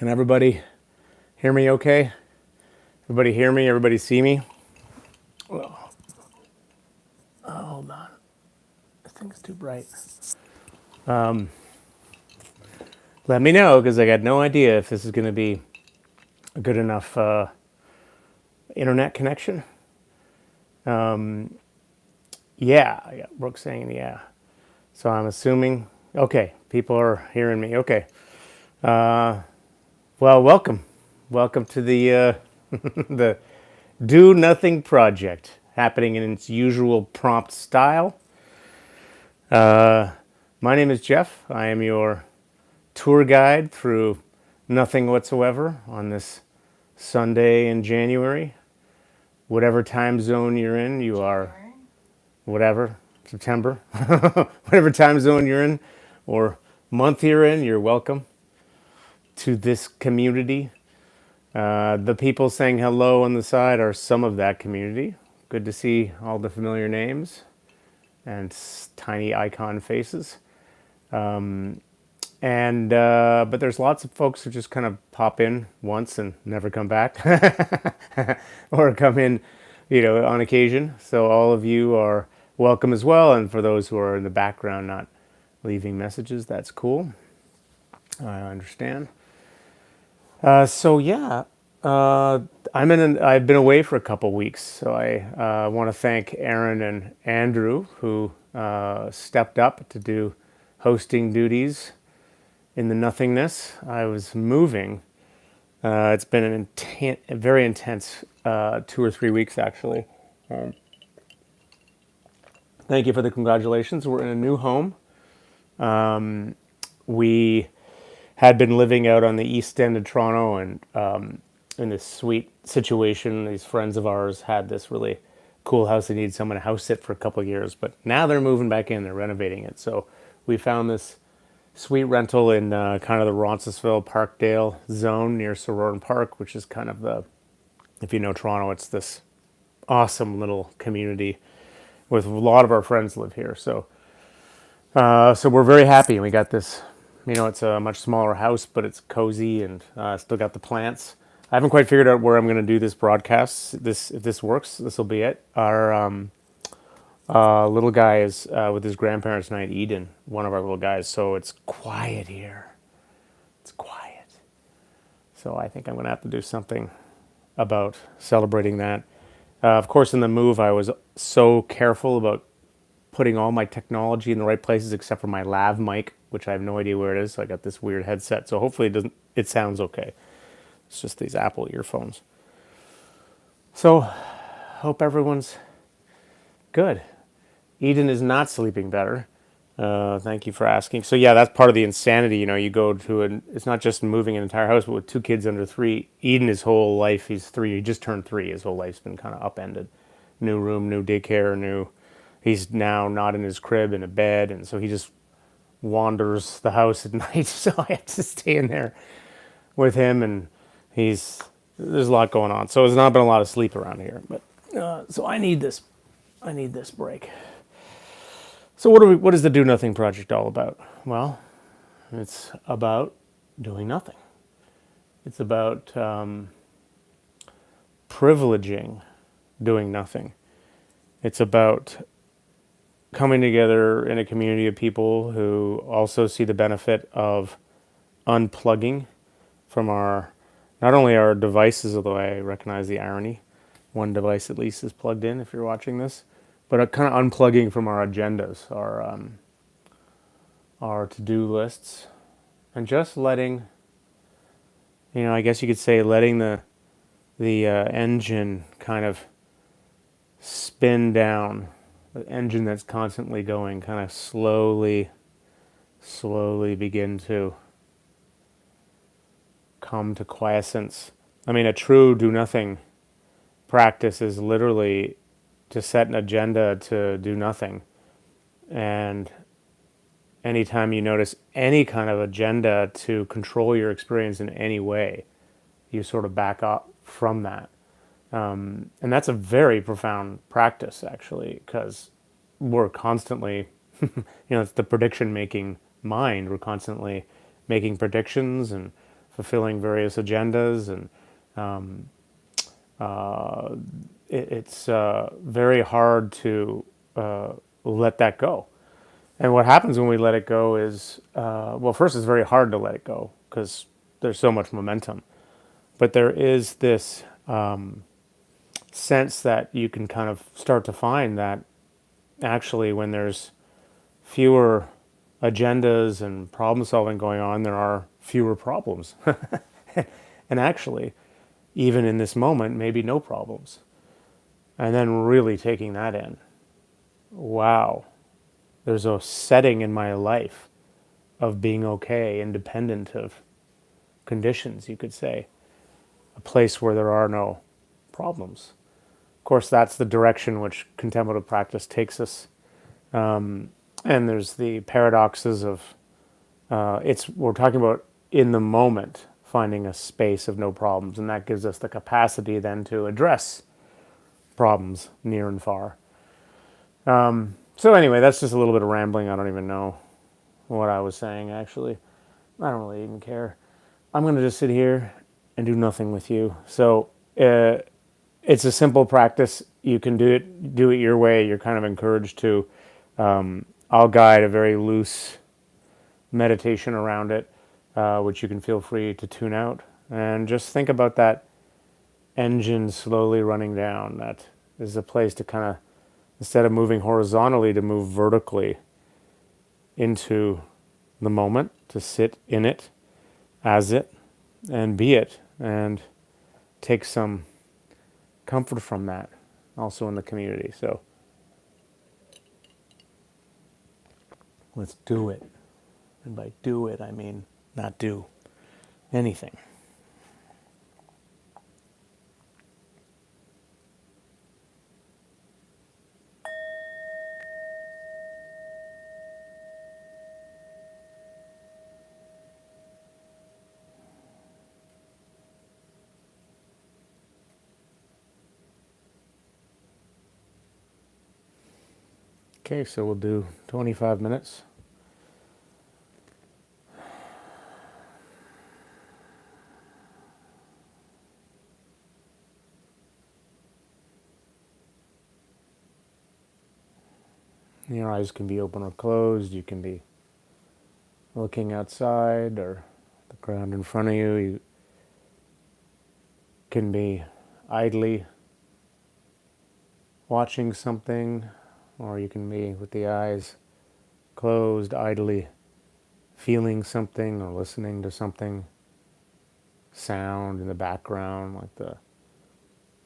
Can everybody hear me okay? Everybody hear me? Everybody see me? Well, hold on. I think it's too bright. Let me know because I got no idea if this is going to be a good enough internet connection. Yeah, I got Brooke saying yeah. So I'm assuming, okay, people are hearing me. Okay. Well, welcome. Welcome to the the Do Nothing Project, happening in its usual prompt style. My name is Jeff. I am your tour guide through nothing whatsoever on this Sunday in January. Whatever time zone you're in, you are whatever, September, whatever time zone you're in or month you're in, you're welcome to this community. The people saying hello on the side are some of that community. Good to see all the familiar names and tiny icon faces. And but there's lots of folks who just kind of pop in once and never come back, or come in, on occasion. So all of you are welcome as well. And for those who are in the background not leaving messages, that's cool. I understand. So yeah, I've been away for a couple weeks, so I want to thank Aaron and Andrew who stepped up to do hosting duties in the nothingness. I was moving. It's been a very intense 2 or 3 weeks, actually. Thank you for the congratulations. We're in a new home. We had been living out on the east end of Toronto, and in this sweet situation, these friends of ours had this really cool house. They needed someone to house sit for a couple of years, but now they're moving back in. They're renovating it. So we found this sweet rental in kind of the Roncesvalles Parkdale zone near Sororn Park, which is kind of if you know Toronto, it's this awesome little community with a lot of our friends live here. So we're very happy. We got this, it's a much smaller house, but it's cozy and still got the plants. I haven't quite figured out where I'm going to do this broadcast. If this works, this will be it. Our little guy is with his grandparents tonight, Eden, one of our little guys. So it's quiet here. It's quiet. So I think I'm going to have to do something about celebrating that. Of course, in the move, I was so careful about putting all my technology in the right places except for my lav mic, which I have no idea where it is. So I got this weird headset. So hopefully it sounds okay. It's just these Apple earphones. So hope everyone's good. Eden is not sleeping better. Thank you for asking. So yeah, that's part of the insanity. You go to it's not just moving an entire house, but with 2 kids under 3. Eden, his whole life, he's 3. He just turned 3. His whole life's been kind of upended. New room, new daycare, he's now not in his crib in a bed, and so he just wanders the house at night. So I have to stay in there with him, and there's a lot going on. So there's not been a lot of sleep around here, but so I need this break. So what is the Do Nothing Project all about? Well, it's about doing nothing. It's about privileging doing nothing. It's about coming together in a community of people who also see the benefit of unplugging from not only our devices, although I recognize the irony, one device at least is plugged in if you're watching this, but kind of unplugging from our agendas, our to-do lists, and just letting, I guess you could say, letting the engine kind of spin down, the engine that's constantly going, kind of slowly begin to come to quiescence. I mean, a true do-nothing practice is literally to set an agenda to do nothing. And anytime you notice any kind of agenda to control your experience in any way, you sort of back up from that. And that's a very profound practice, actually, because we're constantly, it's the prediction-making mind. We're constantly making predictions and fulfilling various agendas, and it's very hard to let that go. And what happens when we let it go is, well, first, it's very hard to let it go because there's so much momentum. But there is this sense that you can kind of start to find that actually, when there's fewer agendas and problem solving going on, there are fewer problems. And actually, even in this moment, maybe no problems. And then really taking that in. Wow, there's a setting in my life of being okay, independent of conditions, you could say. A place where there are no problems. Of course, that's the direction which contemplative practice takes us. And there's the paradoxes of we're talking about in the moment finding a space of no problems, and that gives us the capacity then to address problems near and far. So anyway, that's just a little bit of rambling. I don't even know what I was saying, actually. I don't really even care. I'm going to just sit here and do nothing with you. So it's a simple practice. You can do it your way. You're kind of encouraged to. I'll guide a very loose meditation around it, which you can feel free to tune out. And just think about that engine slowly running down. That is a place to kind of, instead of moving horizontally, to move vertically into the moment, to sit in it, as it, and be it, and take some comfort from that also in the community. So let's do it. And by do it, I mean not do anything. Okay, so we'll do 25 minutes. Your eyes can be open or closed. You can be looking outside or the ground in front of you. You can be idly watching something, or you can be with the eyes closed, idly feeling something or listening to something, sound in the background, like the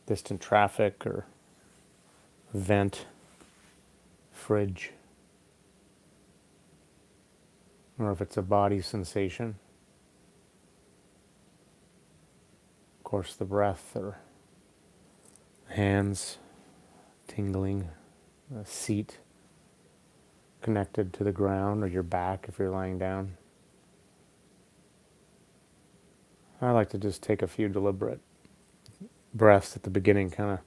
distant traffic or vent, fridge, or if it's a body sensation. Of course, the breath or hands tingling, a seat connected to the ground or your back if you're lying down. I like to just take a few deliberate breaths at the beginning, kind of,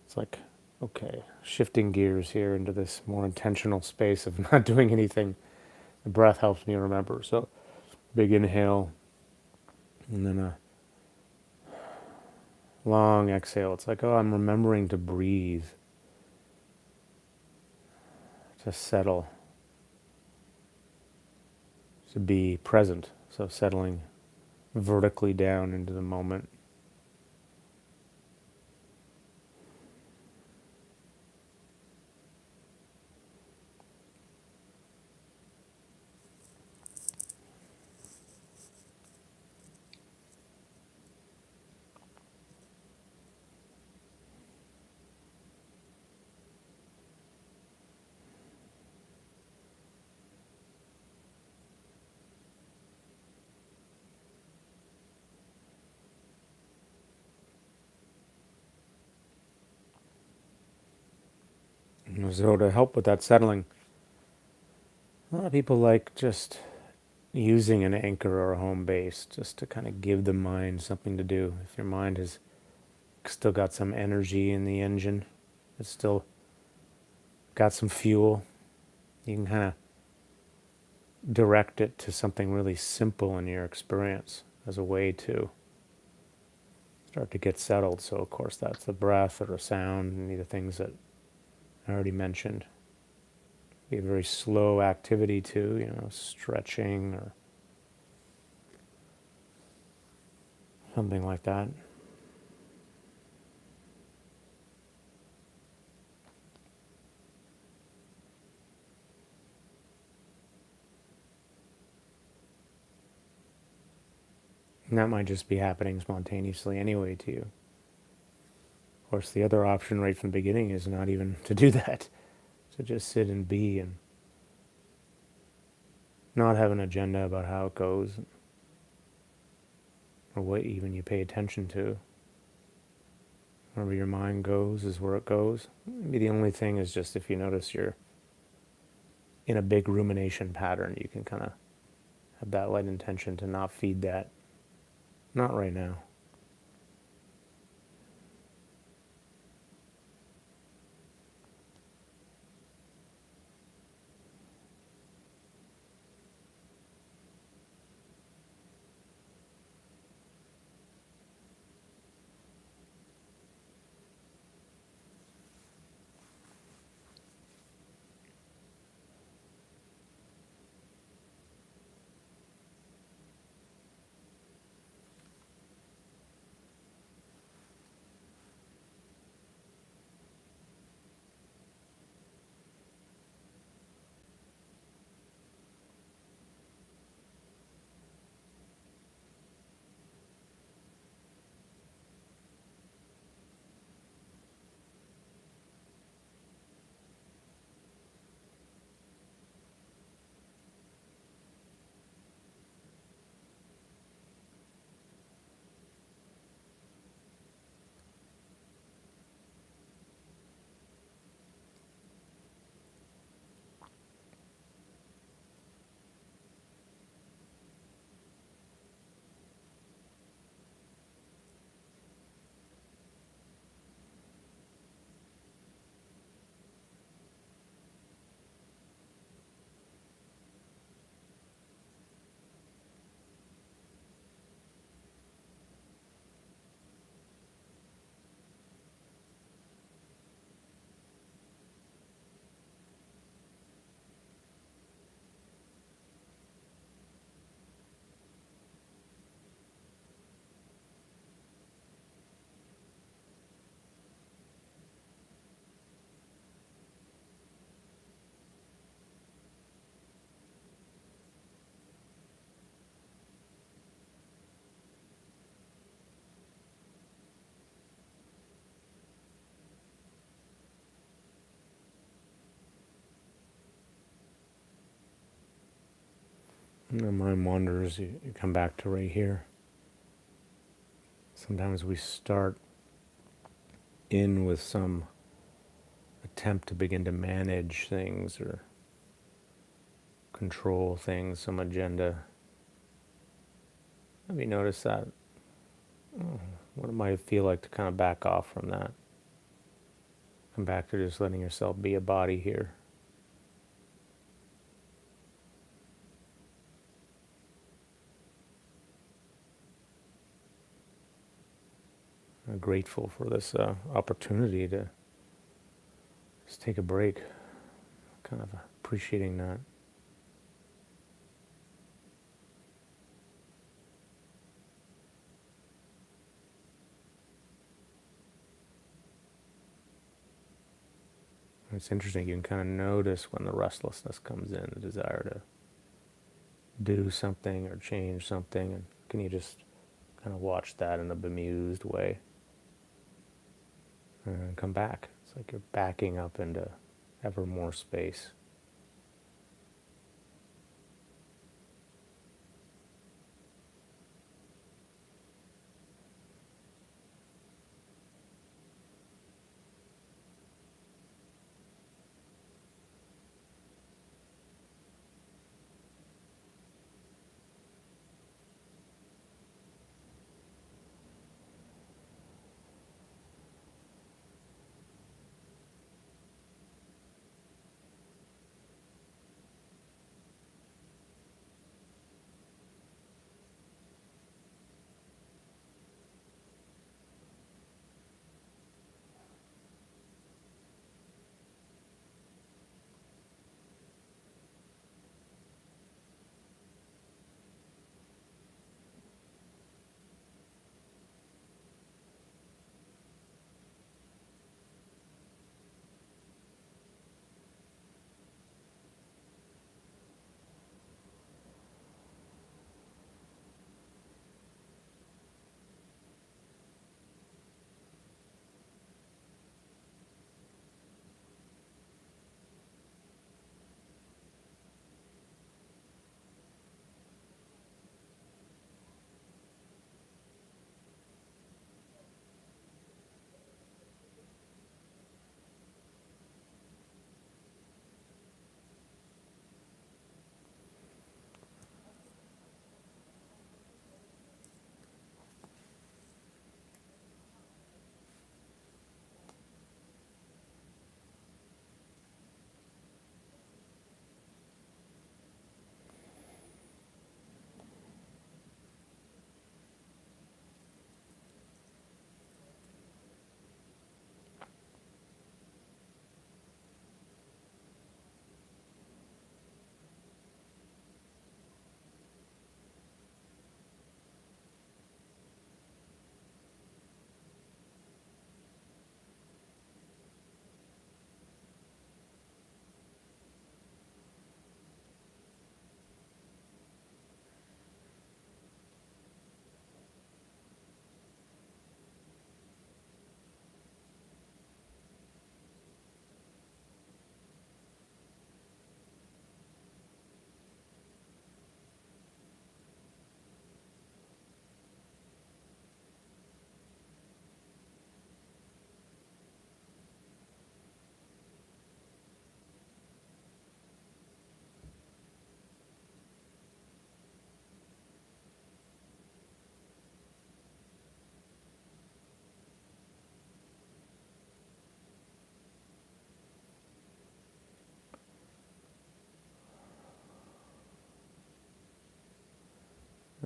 it's like, okay, shifting gears here into this more intentional space of not doing anything. The breath helps me remember. So, big inhale, and then a long exhale. It's like, oh, I'm remembering to breathe, to settle, to be present. So, settling vertically down into the moment. So to help with that settling, a lot of people like just using an anchor or a home base just to kind of give the mind something to do. If your mind has still got some energy in the engine, it's still got some fuel, you can kind of direct it to something really simple in your experience as a way to start to get settled. So, of course, that's the breath or the sound, and the things that I already mentioned. Be a very slow activity too, stretching or something like that. And that might just be happening spontaneously anyway to you. Of course, the other option right from the beginning is not even to do that, to just sit and be and not have an agenda about how it goes or what even you pay attention to. Wherever your mind goes is where it goes. Maybe the only thing is just if you notice you're in a big rumination pattern, you can kind of have that light intention to not feed that. Not right now. And the mind wanders, you come back to right here. Sometimes we start in with some attempt to begin to manage things or control things, some agenda. Maybe notice that. What it might feel like to kind of back off from that. Come back to just letting yourself be a body here. I'm grateful for this opportunity to just take a break. Kind of appreciating that. It's interesting, you can kind of notice when the restlessness comes in, the desire to do something or change something, and can you just kind of watch that in a bemused way and come back. It's like you're backing up into ever more space.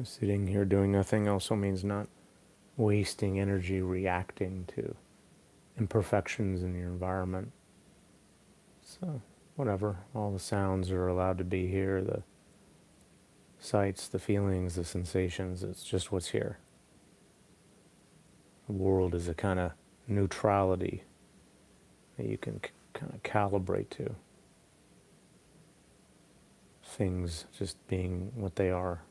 Sitting here doing nothing also means not wasting energy reacting to imperfections in your environment. So, whatever, all the sounds are allowed to be here, the sights, the feelings, the sensations, it's just what's here. The world is a kind of neutrality that you can kind of calibrate to. Things just being what they are.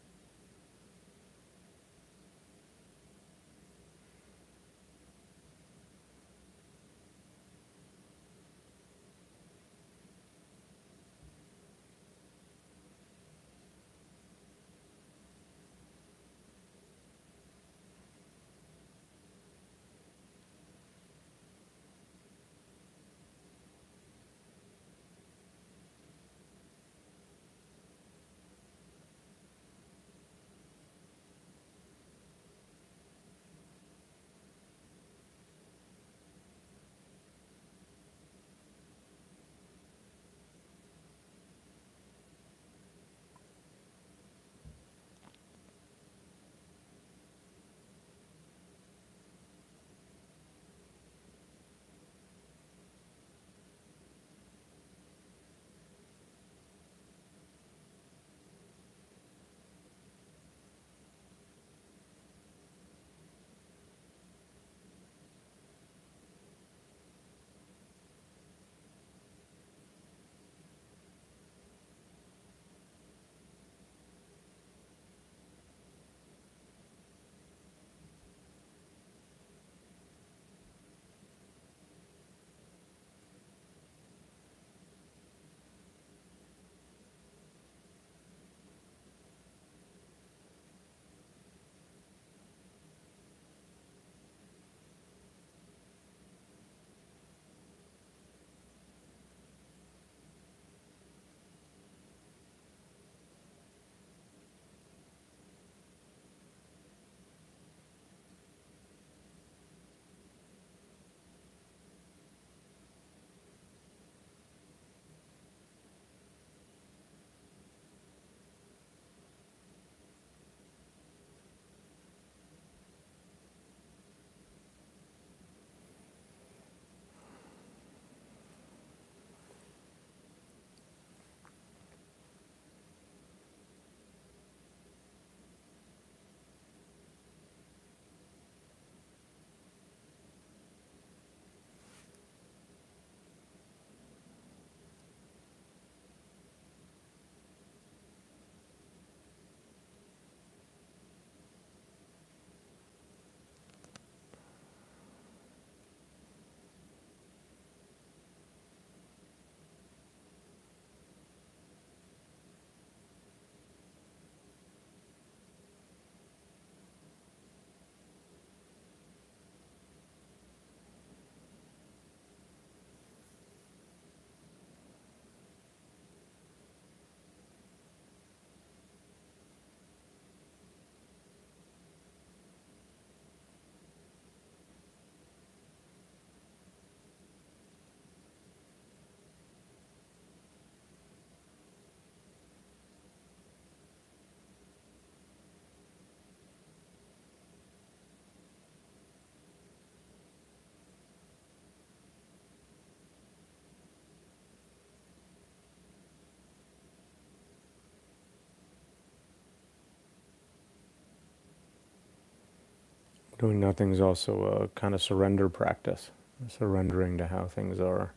Doing nothing is also a kind of surrender practice, surrendering to how things are.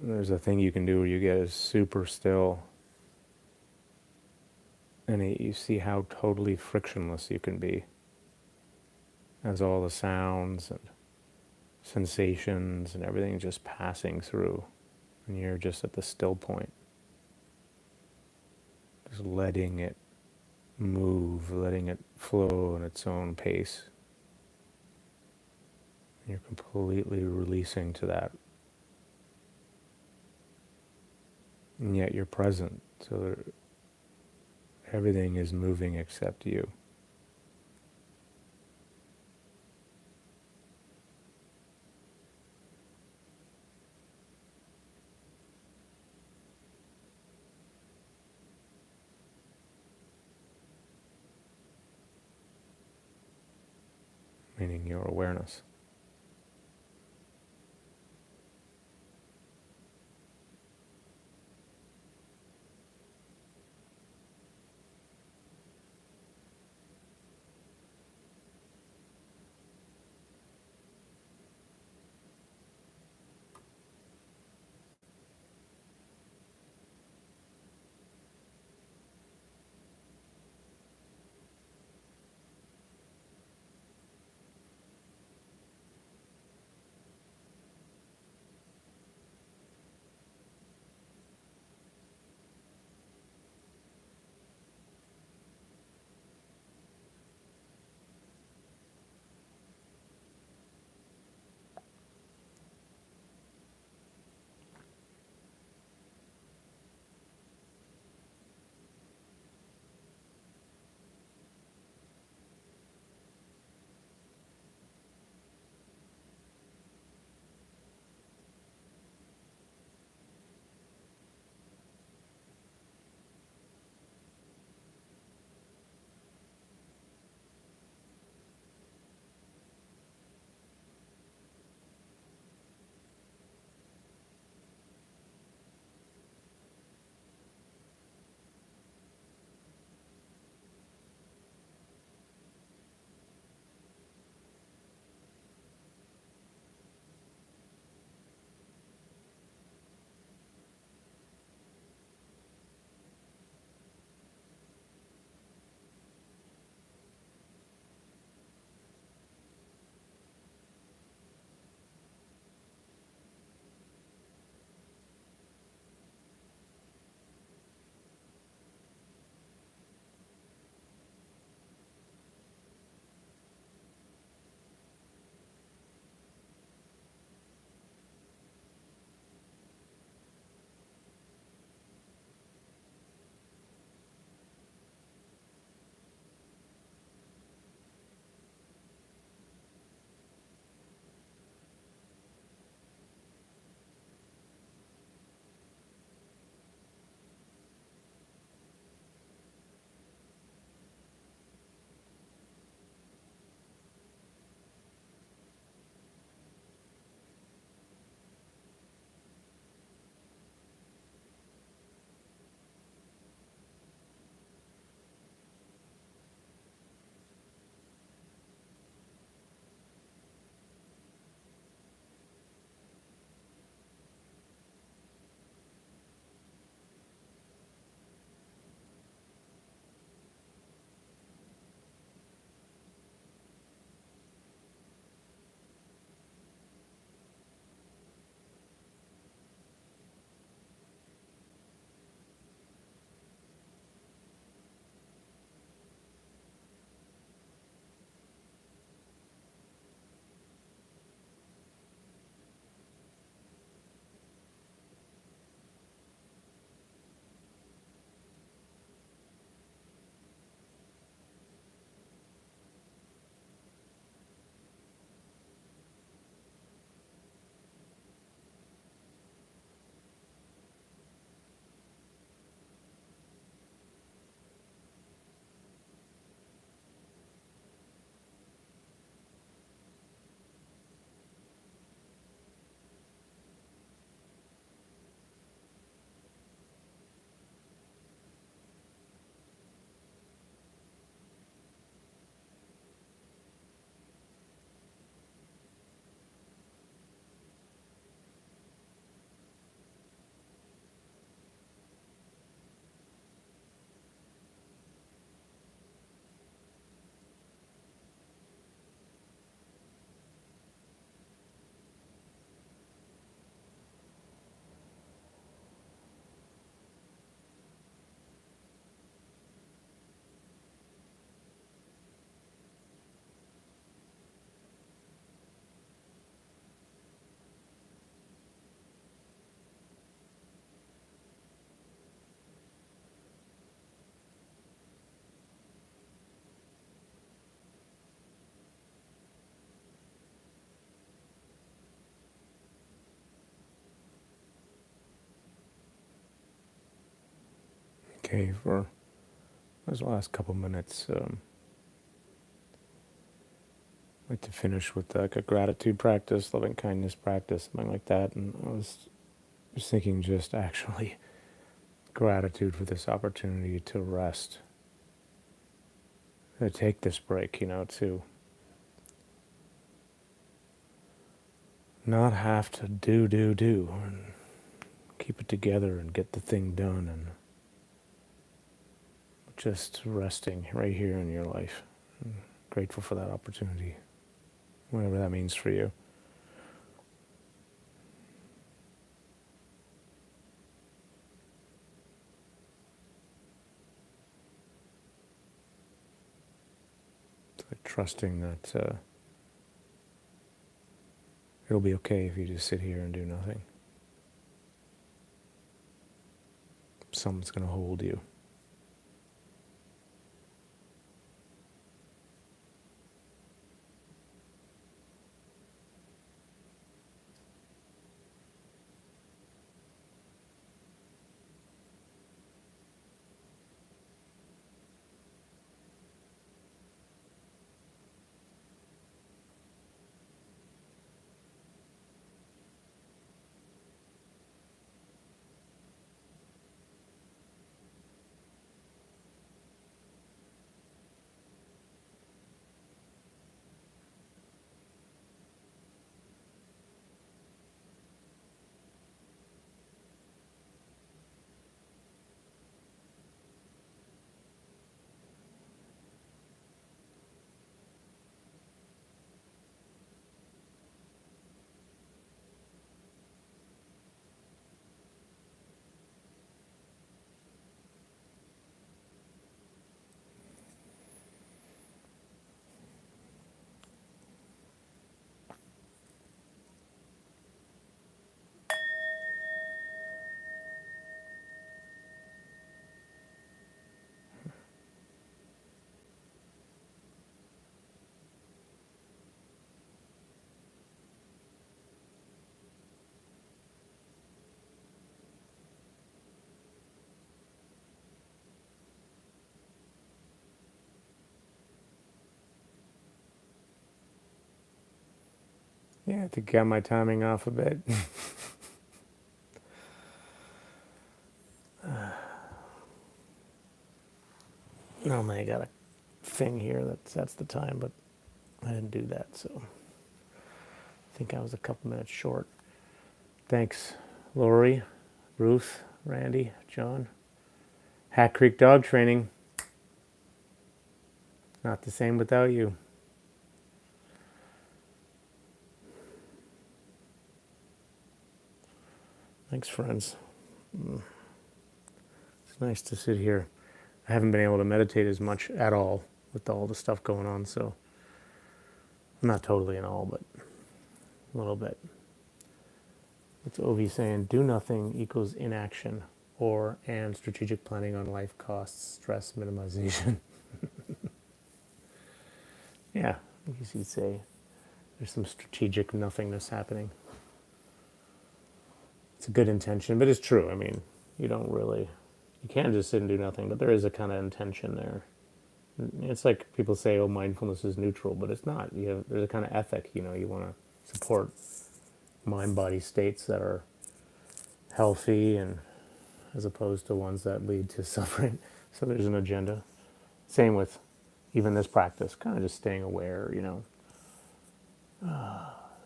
There's a thing you can do where you get as super still, and you see how totally frictionless you can be as all the sounds and sensations and everything just passing through, and you're just at the still point, just letting it move, letting it flow in its own pace. You're completely releasing to that, and yet you're present, so everything is moving except you. meaning your awareness. Okay, for those last couple minutes, like to finish with like a gratitude practice, loving kindness practice, something like that. And I was just thinking, just actually gratitude for this opportunity to rest, to take this break, to not have to do, and keep it together and get the thing done, and just resting right here in your life. I'm grateful for that opportunity, whatever that means for you. Like trusting that it'll be okay if you just sit here and do nothing. Someone's going to hold you. Yeah, to get my timing off a bit. Normally I got a thing here that sets the time, but I didn't do that, so I think I was a couple minutes short. Thanks, Lori, Ruth, Randy, John. Hat Creek Dog Training, not the same without you. Thanks, friends. It's nice to sit here. I haven't been able to meditate as much at all with all the stuff going on, so I'm not totally in all, but a little bit. It's Ovi saying, do nothing equals inaction and strategic planning on life costs, stress minimization. Yeah, I guess you'd say there's some strategic nothingness happening. It's a good intention, but it's true. I mean, you can't just sit and do nothing, but there is a kind of intention there. It's like people say, oh, mindfulness is neutral, but it's not. There's a kind of ethic, you want to support mind-body states that are healthy, and as opposed to ones that lead to suffering. So there's an agenda. Same with even this practice, kind of just staying aware.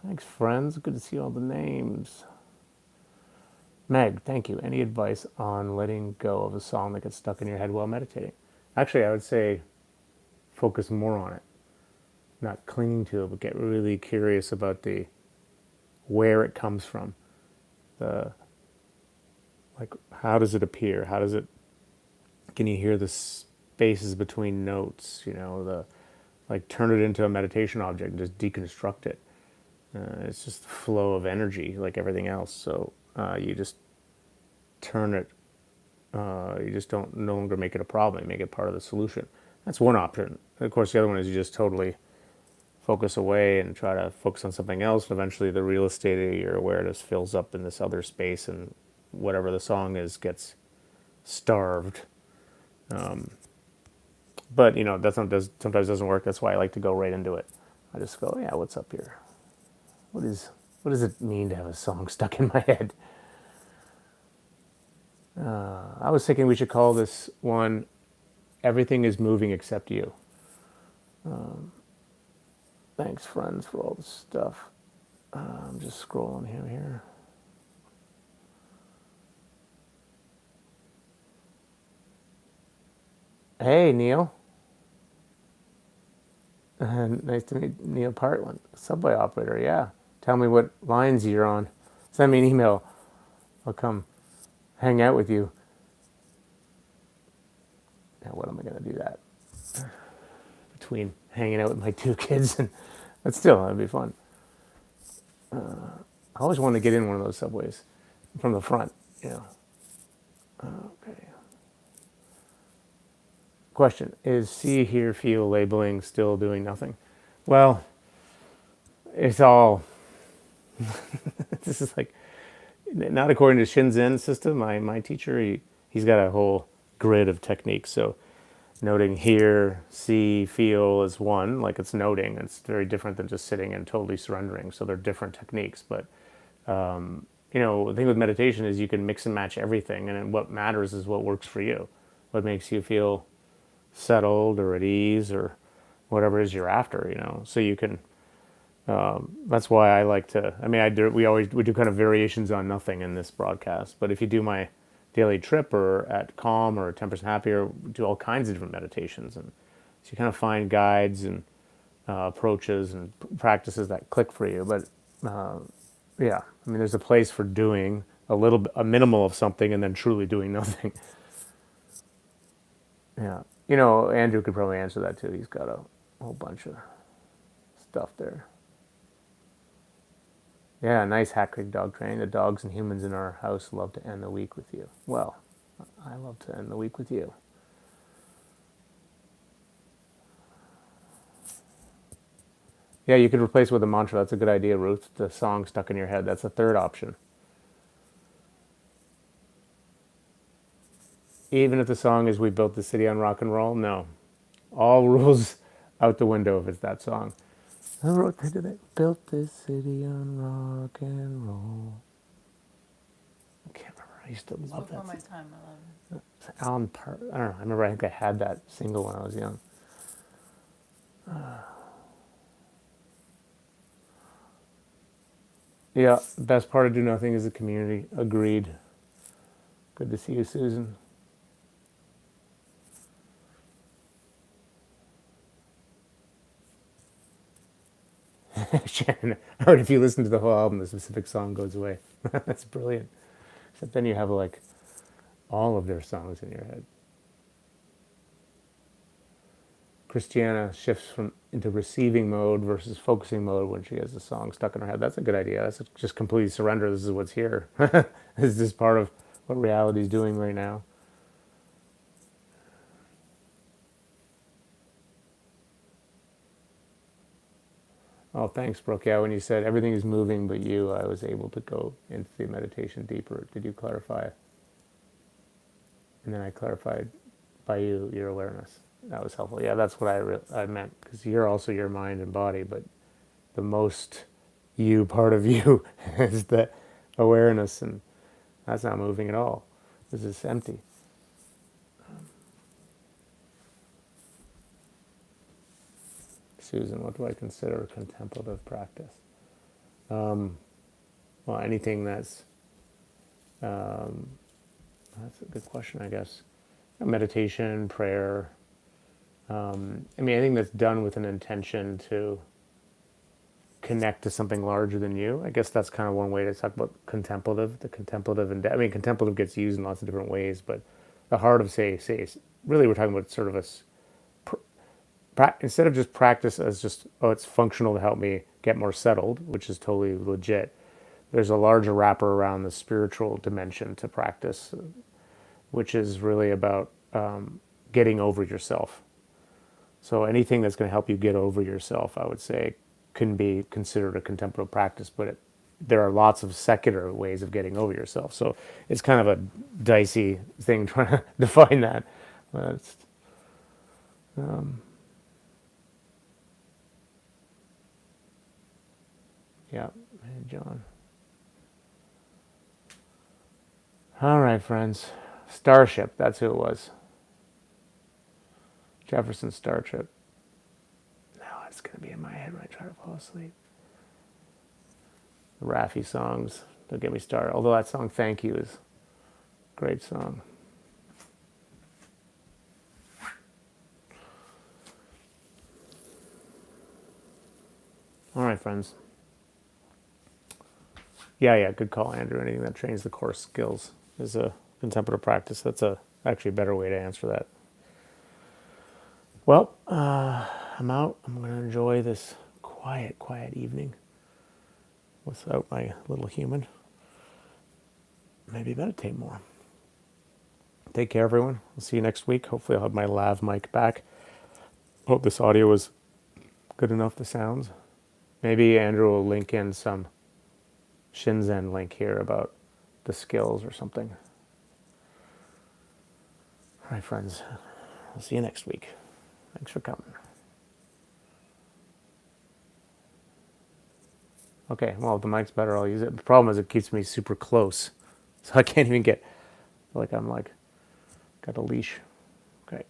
Thanks, friends. Good to see all the names. Meg, thank you. Any advice on letting go of a song that gets stuck in your head while meditating? Actually, I would say focus more on it, not clinging to it, but get really curious about the where it comes from. The like, how does it appear? Can you hear the spaces between notes? Turn it into a meditation object and just deconstruct it. It's just the flow of energy, like everything else. So you just turn it. You just don't no longer make it a problem. You make it part of the solution. That's one option. Of course, the other one is you just totally focus away and try to focus on something else. And eventually, the real estate of your awareness fills up in this other space, and whatever the song is gets starved. But that sometimes doesn't work. That's why I like to go right into it. I just go, yeah, what's up here? What is what does it mean to have a song stuck in my head? I was thinking we should call this one "Everything is Moving Except You." Thanks, friends, for all the stuff. I'm just scrolling here. Hey, Neil. Nice to meet Neil Partland, subway operator. Yeah. Tell me what lines you're on. Send me an email. I'll come hang out with you. Now, what am I going to do that between hanging out with my two kids and, but still, that'd be fun. I always wanted to get in one of those subways from the front. Yeah. Okay. Question: is see, hear, feel labeling still doing nothing? Well, it's all. This is like not according to Shinzen system. My teacher, he's got a whole grid of techniques. So noting hear, see, feel is one, like it's noting. It's very different than just sitting and totally surrendering. So they're different techniques. But the thing with meditation is you can mix and match everything, and what matters is what works for you, what makes you feel settled or at ease or whatever it is you're after. So you can. That's why I like to. I mean, we do kind of variations on nothing in this broadcast. But if you do my daily trip or at Calm or 10% Happier, we do all kinds of different meditations, and so you kind of find guides and approaches and practices that click for you. But yeah, I mean, there's a place for doing a minimal of something and then truly doing nothing. Yeah, Andrew could probably answer that too. He's got a whole bunch of stuff there. Yeah, nice Hat Creek dog training. The dogs and humans in our house love to end the week with you. Well, I love to end the week with you. Yeah, you could replace it with a mantra. That's a good idea, Ruth. The song stuck in your head. That's a third option. Even if the song is "We Built the City on Rock and Roll," no, all rules out the window if it's that song. I wrote that they built this city on rock and roll. I can't remember. I used to love that. My time, I love it. Alan Part. I don't know. I remember. I think I had that single when I was young. Yeah, best part of Do Nothing is the community. Agreed. Good to see you, Susan. Shannon, I heard if you listen to the whole album, the specific song goes away. That's brilliant. Except then you have like all of their songs in your head. Christiana shifts into receiving mode versus focusing mode when she has a song stuck in her head. That's a good idea. That's just completely surrender. This is what's here. This is part of what reality is doing right now. Oh, thanks, Brooke. Yeah, when you said everything is moving but you, I was able to go into the meditation deeper. Did you clarify? And then I clarified by you, your awareness. That was helpful. Yeah, that's what I meant, because you're also your mind and body, but the most you part of you is the awareness, and that's not moving at all. It's just empty. Susan, what do I consider contemplative practice? Well, anything that's a good question, I guess. Meditation, prayer. Anything that's done with an intention to connect to something larger than you. I guess that's kind of one way to talk about contemplative. The contemplative, and contemplative gets used in lots of different ways, but the heart of say really we're talking about sort of instead of just practice as just it's functional to help me get more settled, which is totally legit. There's a larger wrapper around the spiritual dimension to practice, which is really about getting over yourself. So anything that's going to help you get over yourself, I would say, can be considered a contemplative practice, but there are lots of secular ways of getting over yourself. So it's kind of a dicey thing trying to define that. But it's, Yeah, hey, John. All right, friends. Starship, that's who it was. Jefferson Starship. Now it's going to be in my head when I try to fall asleep. The Raffi songs, don't get me started. Although that song, Thank You, is a great song. All right, friends. Yeah, good call, Andrew. Anything that trains the core skills is a contemplative practice. That's actually a better way to answer that. Well, I'm out. I'm going to enjoy this quiet evening without my little human. Maybe meditate more. Take care, everyone. I'll see you next week. Hopefully, I'll have my lav mic back. Hope this audio was good enough, the sounds. Maybe Andrew will link in some Shinzen link here about the skills or something. All right, friends. I'll see you next week. Thanks for coming. Okay, well, if the mic's better, I'll use it. The problem is it keeps me super close. So I can't even get, I'm got a leash. Okay.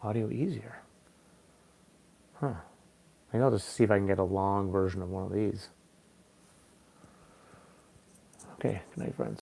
Audio easier. Huh. Maybe I'll just see if I can get a long version of one of these. Okay, good night, friends.